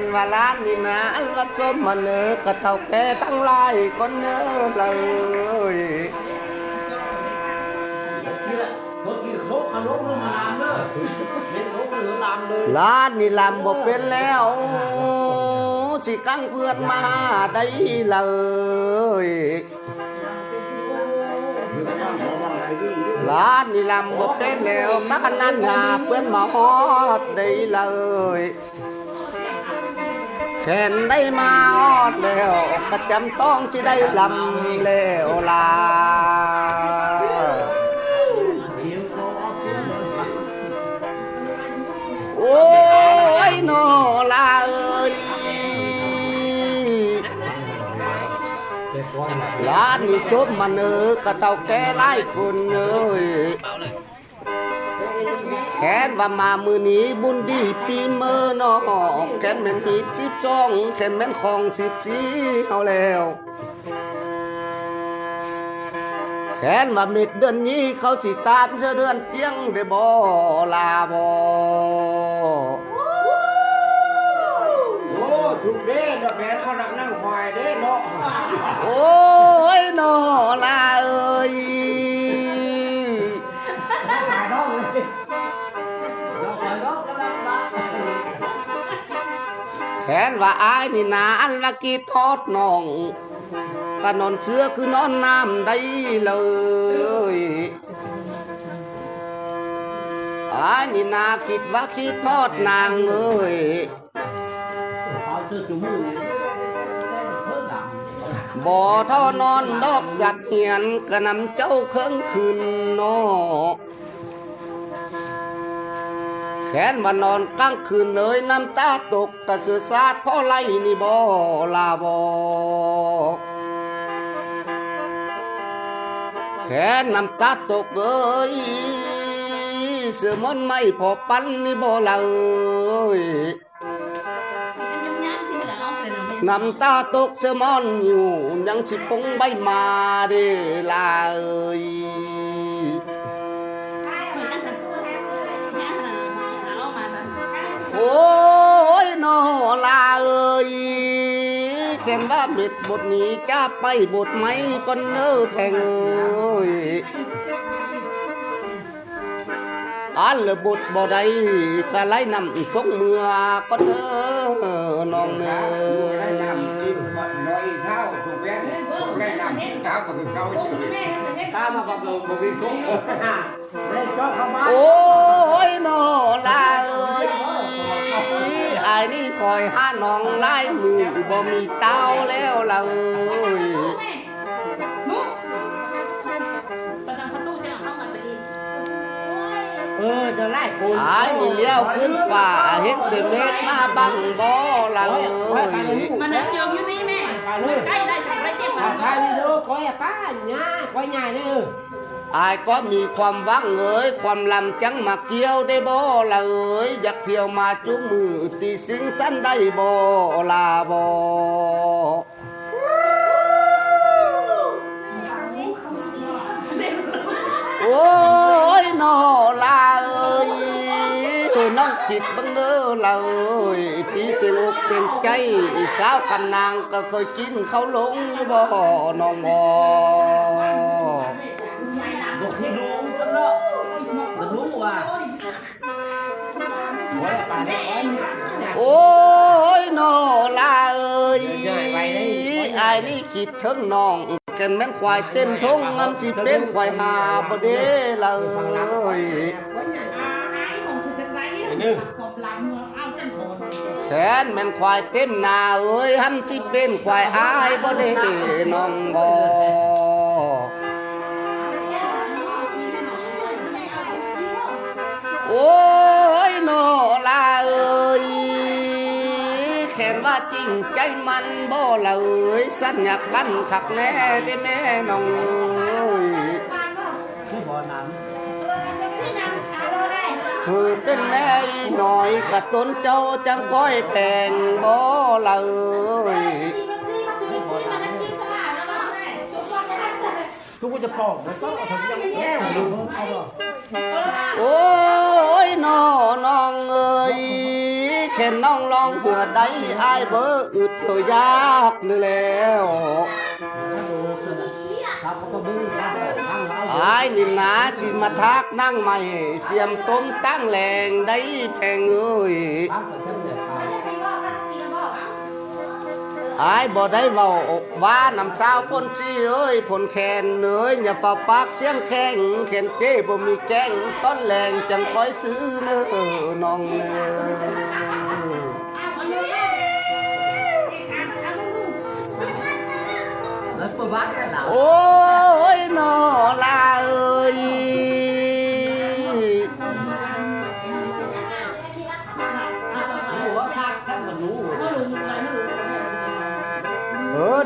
นว่าล้านนี่นะอันวัดส้มมาเนอกระเท่าแก่ทั้งหลายคนเนอเลยล้านนี่ลำบ่เป็นแล้วสิกังเพื่อนมาได้เลยล้านนี่ลำบ่เป็นแล้วมาขนาดหาเพื่อนมาฮอดได้เลยแค่นได้มาฮอดแล้วก็จำต้องสิได้ลำแล้วลาโอ้ยโนลาเอ้ยล้านนี่ซบมาเนอกระเต่าแก่ไล่คนเอ้ยแค้นว่ามามือนี้บุญดีปีเมื่อนอแค้นแม่นหี12แค้นแม่นของ14เอาแล้วแค้นว่ามิดเดือนนี้เขาสิตามเดือนเจียงได้บ่ลาบ่ถูกเด้ดอกแบนเขานักนั่งควายเด้เนาะโอ้ยนอลาเอ้ยแขนว่าอายนี่นาอันละกีทอดน้องก็นอนเสือคือนอนน้ำได้เลยอายนี่นาคิดว่าคิดทอดนางเอ้ยบ่อท่อนอนดอกจัดเหียนกระนำเจ้าเครื่องคืนนอแขนว่านอนกลางคืนเลยน้ำตาตกกระเสือซาดพ่อไล่นี่บ่ลาบ่แขนน้ำตาตกเอ้ยเสือมันไม่พอปันนี่บ่เลยน้ำตาตกเสมอนอยู่ยังสิปงใบมาเดลาเอ้ยโอ้ยนอลาเอ้ยเขียนว่าเบ็ดบทนี้จะไปบทไหมคนเนื้อแทงเอ้ยอันละบทบ่ได้ก็ไล่นำส่งเมื่อก็เนื้อน้องเนื้อได้นำกินน้อยเท่าถูกแบนได้นำเท้าก็คือเขาเฉยตามากับเราบ่มีทุกข์ได้ชอบเข้ามาโอ้ยนอลาเอ้ยไอ้นี่คอยหาน้องไล่มือบ่มีเต้าแล้วเลยจะไล่คนไอ้นี่เลี้ยวขึ้นป่าเฮ็ดเดเมฆมาบังบ่เรามันนั่งยองอยู่นี่แม่ใกล้ไล่สักไรเจ็บมาใครนี่ดูคอยป้าเนี่ยคอยใหญ่นี่ไอ้ก็มีความหวังเอ้ยความลำจังมาเกี่ยวได้บ่ละเอ้ยอยากเที่ยวมาจุมือตีสิงสันได้บ่ลาบ่โอ้ยนอลาเอ้ยน้องคิดบังเด้อละเอ้ยตีเต็งอกเต็งใจสาวคำนางก็เคยกินเขาหลงอยู่บ่น้องบ่บอกคือดูซะเนาะมันรู้ว่าโอ้ยนอลาเอ้ยไอ้นี่คิดถึงน้องแก่นแม่นควายเต็มทงงามสิเป็นควายหาบ่เด้เลยแขนแม่นควายเต็มหน้าเอ้ยหันสิเป็นควายอายบ่เด้น้องบ่โอ้ยนอลาเอ้ยแค่ว่าจริงใจมันบ่เลยสัญญาบันขักแน่ได้แม่น้องเอ้ยเป็นแม่หน่อยกะต้นเจ้าจังก้อยแพงบ่เลยทุกคนจะปอกมันต้องถึงจะแก้วดูเขาบอกโอ้ยน้องเอ้ยแค่ นน้องลองเหือได้อายเบอร์อึดเธอยากนี่แล้วอายนินนาสิมาทักนั่งใหม่เสียมต้มตั้งแหลงได้แพงเอ้ยอายบ่ได้เว้าว่าน้ำสาวพ้นซี่เอ้ยผลแคนเอ้ยอย่าเฝ้าปากเสียงแข็งแขนเจ้บ่มีแกงต้นแรงจังคอยซื้อเน้อน้องเน้อโอ้ยนอลาเอ้ย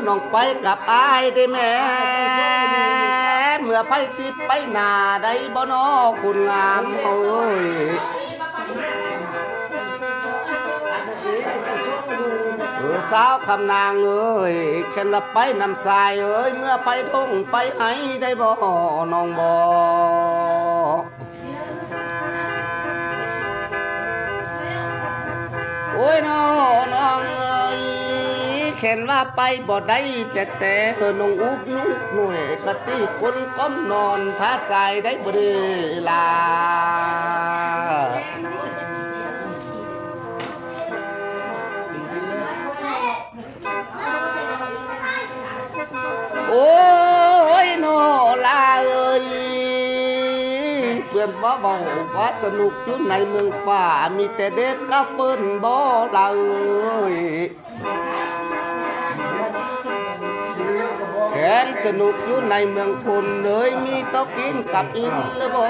น้องไปกับอายได้แม่เมื่อไปติดไปหน้าได้บ่นอคุณงามเอ้ยสาวคำนางเอ้ยฉันละไปนำสายเอ้ยเมื่อไปทงไปไห้ได้บ่น้องบ่โอ้ยน้องเอ้ยเข็นว่าไปบ่ได้แต่น้องอุบนุกหน่วยกะติคนก้มนอนท้าใจได้บ่ได้ลาโอ้ยโนลาเอ้ยเพื่อนบ่เบาว่าสนุกอยู่ในเมืองป่ามีแต่เด็กกับเฟิ่นบ่ลาเอ้ยแขนสนุกอยู่ในเมืองคนเลยมีตอกกินกับอินแล้วบ่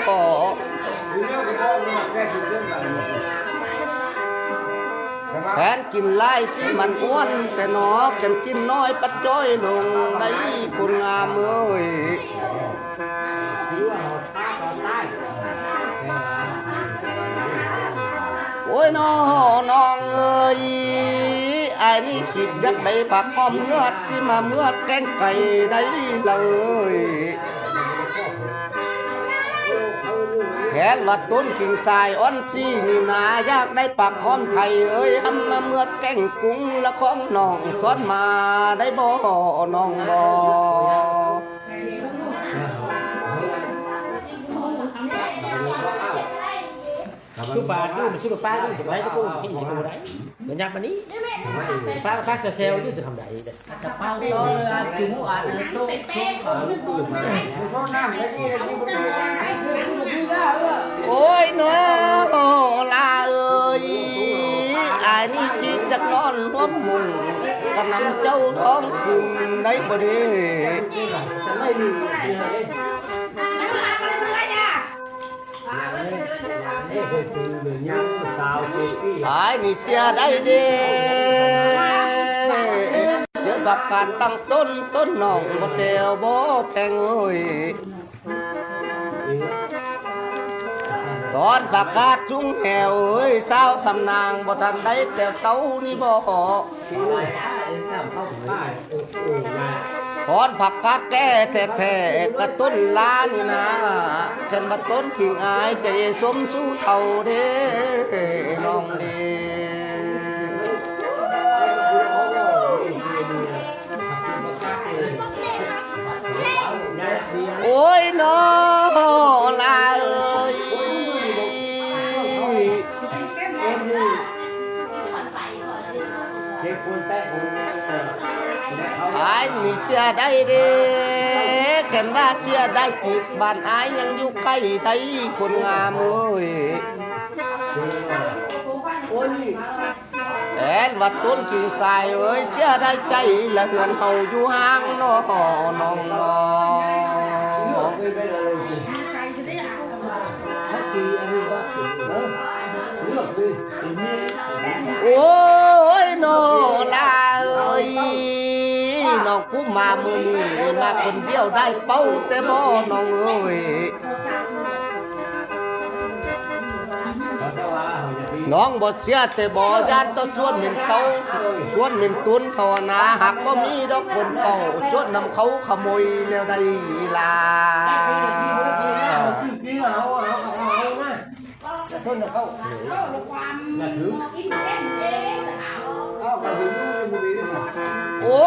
แขนกินไล่สิมันอ้วนแต่นอกฉันกินน้อยปัดจ้อยลงได้คนงามเอ้ยโอ้ยน้องเอ้ยไอ้นี่คิดยักได้ผักหอมเลือดที่มาเมื่อแกงไก่ได้เลยแขนวัดต้นขิงสายอ้อนซี่นี่นาอยากได้ปักหอมไทยเอ้ยทำมาเมื่อแกงกุ้งละของน้องซ้อนมาได้บ่น้องบ่chú bà chú mà chú bà ba chú đấy cô cái gì cô đấy người nhắc mà ní ba xèo xèo chứ không đậy đấy tập bao to chú mua ăn tôโอ้ยน้อลาเอ้ยไอ้นี่คิดจะนอนร่วมมุงกระนำเจ้าท้องขึ้นได้บ่ดีไอ้นี่เสียได้เด้เจอกับการตั้งต้นหนองบ่เดียวบ่แพงเอ้ยตอนประกาศจุ้งแหวเอ้ยสาวคำนางบ่ทันได้แต่เต้านี่บ่ตอนผักกาดแก่แท้ๆกระต้นลานี่นะฉันมาต้นขิงอายใจสมสู้เท่าเด้น้องเด้โอ้ยน้อลาเอ้ยไอ้นี่เชื่อได้เด้แค่ว่าเชื่อได้ติดบ้านไอ้ยังอยู่ใกล้ได้คนงามเอ้ยแอนวัดต้นกิ่งสายเอ้ยเชื่อได้ใจละเหือนเฮาอยู่ห่างน้อน้องน้อโอ้ยน้อลาเอ้ยน้องผู้มามือนี้มาคนเดียวได้เป้าแต่บ่น้องเอ้ยน้องบ่เสียแต่บ่ยานต้องชวนเหม็นเต้าชวนเหม็นตุนเขานาหักบ่มีดอกคนเฝ้าจดนำเขาขโมยแล้วได้ลา ต้นเข้า น่ะถือกินเต็มเอ๊ะสาว เข้ามาถึงนู่นบุรีนี่ค่ะ โอ้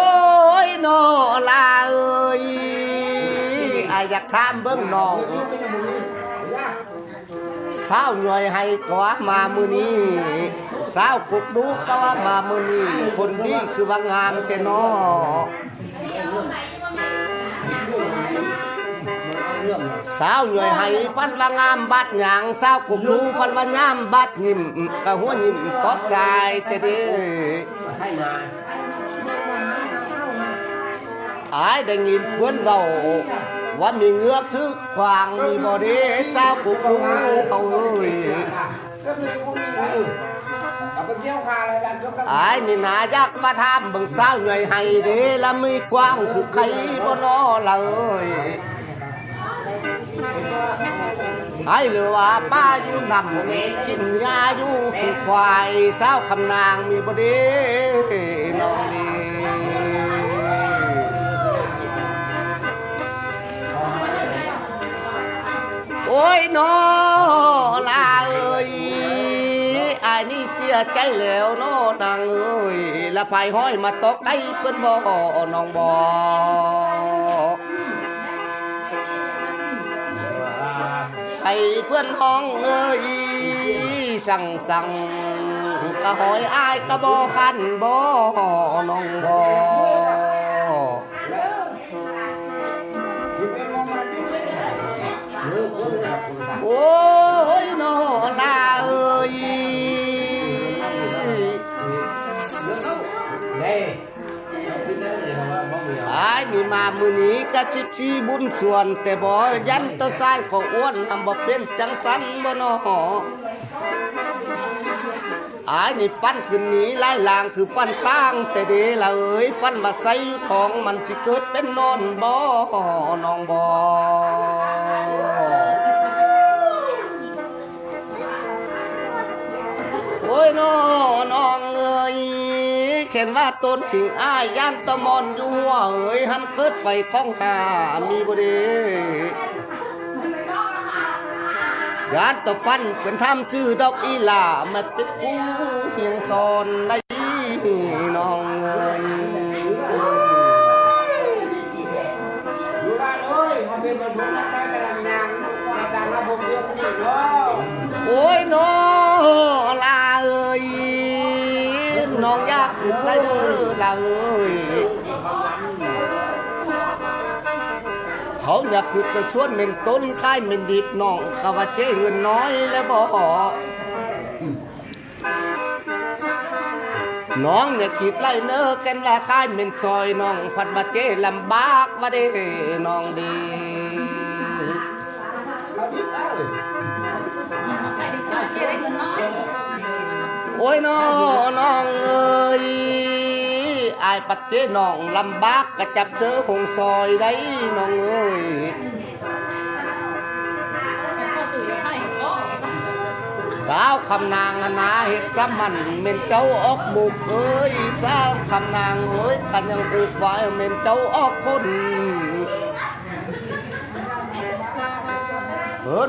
ยนอลาเอ้ยอาอยากถามเบิ่งน้อง นี่เป็นบุรียาก สาวหน่วยให้ก็ว่ามามื้อนี้สาวกุกดูก็ว่ามามื้อนี้คนดีคือว่างามแต่น้อ เรื่อง สาวหน่วยให้พันว่างามบัดหยังสาวกุกดูพันว่างามบัดยิ้มก็หัวยิ้มตอดสายแต่เด้ ให้มา อายได้ยินเพิ่นเว้าว่ามีเงือกทึกขวางมีบ่เด้สาวกุกดูเอาเอ้ย ก็มีบุรีเอาไปเกี่ยวคาอะไรกันก็ อายนี่นาอยากมาถามเบิ่งสาวหน่วยให้เด้ละมีกว้างคือใครบ่น้อเลย ไอ้หรือว่าป้าอยู่นำกินยาอยู่คือควายสาวคำนางมีบ่ดีน้องดีโอ้ยน้อลาเอ้ยไอ้นี่เสียใจแล้วน้อนางเอ้ยละไผห้อยมาตกไอ้เปิ้นบ่น้องบ่ ให้เพื่อนห้องเอ้ยสั่งก็หอยอายก็บ่คันบ่น้องบ่ ที่เป็นมองมันนี่เรื่องคนละคนละ โอ้ยน้อลาเอ้ย เด้ที่นั่นเลยว่าบ่มี อายนี่มามื้อนี้ก็ชิบชีบุญส่วนแต่บ่ยันตะซ้ายของอ้วนทำบ่เป็นจังสันบ่น้ออายนี่ฟันขึ้นนี้ลายลางคือฟันตั้งแต่เดละเอ้ยฟันมาใส่ท้องมันสิเกิดเป็นนอนบ่น้องบ่โอ้ยน้องเอ้ยเขียนว่าต้นถิงอ้ายย่านตะมอนอยู่หัวเอ้ยหันเกิดไฟของหามีบ่เด้ยานตะฟันเป็นทำชื่อดอกอีหล่ามาเป็นกูเฮียงซอนได้น้องเอ้ย ดูบ้านเอ้ยมันเป็นระบบได้เป็นงานในการระบบเรื่องนี้เนาะ โอ้ยน้อลาเอ้ยน้องอยากขึ้นไรเด้อลาเอ้ยเขาอยากขึ้นจะชวนเม่นต้นค่ายเม่นดิบน้องเขาว่าเจ้เงินน้อยแล้วบ่น้องเนี่ยขีดไล่เน้อกันว่าค่ายเม่นซอยน้องพัดมาเจ้ลำบากมาเด้น้องดี เอาดิเอ้ย ใครที่เขาเชียร์ได้เงินน้อย โอ้ยน้องเอ้ยอายปัดเจ้น้องลำบากกระจับเจอหงซอยได้น้องเอ้ย แล้วก็สื่อให้ก็ สาวคำนางนาเห็ดซ้ำมันเม่นเจ้าออกบุกเอ้ยสาวคำนางเอ้ยกันยังอุบไว้เม่นเจ้าออกคน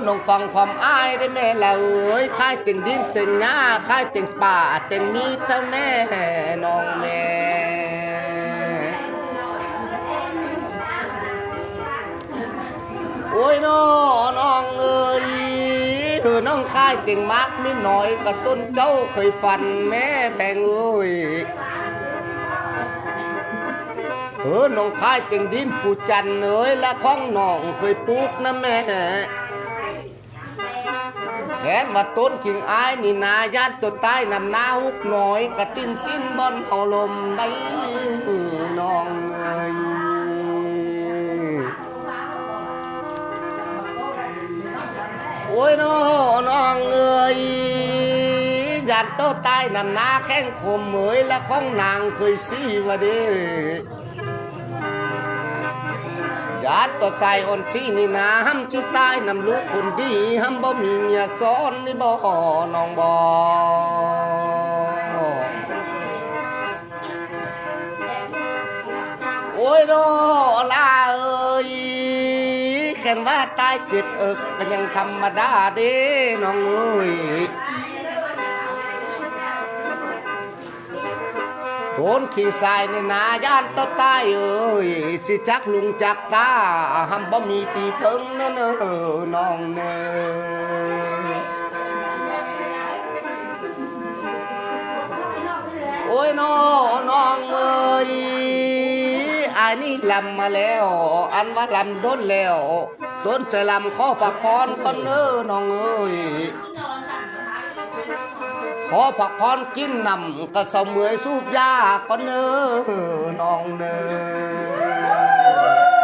น้องฟังความอ้ายได้แม่ละเอ้ยค่ายเต็งดินเต็งหญ้าค่ายเต็งป่าเต็งมีเท่าแม่น้องแม่โอ้ยน้องเอ้ยน้องค่ายเต็งมากนิดหน่อยกับต้นเจ้าเคยฟันแม่แพงเอ้ยน้องค่ายเต็งดินปูจันเอ้ยและของน้องเคยปลูกนะแม่แขนว่าต้นกิ่งอ้ายนี่นาญาติตัวใต้นำหน้าหุกหน่อยกระติ้นสิ้นบอนเอาลมได้น้องเอ้ยโอ้ยน้องเอ้ยญาติตัวใต้นำหน้าแข้งคมเอ้ยและของนางเคยซี่ว่าเด้ญาติตัวใส่อ่อนซีนี่นาห้ำชิตายนำลูกคนดีห้ำบ่มีเมียซ้อนนี่บ่น้องบ่โอ้ยโดลาเอ้ยแค่นว่าต ายเจ็บเอิกก็ยังธรรมดาเด้น้องเอ้ยโดนขี้ทรายในนาย่านต้นใต้เอ้ยสิจักลุงจักตาหำบ่มีตีเพิ่งเน้อน้องเน้อโอ้ยน้องเอ้ยอันนี้ลำมาแล้วอันว่าลำด้นแล้วต้นจะลำข้อปากคอนคนเน้อน้องเอ้ยขอผักพรกินนำก็เสมยสูบยาก็เน้อน้องเน้อ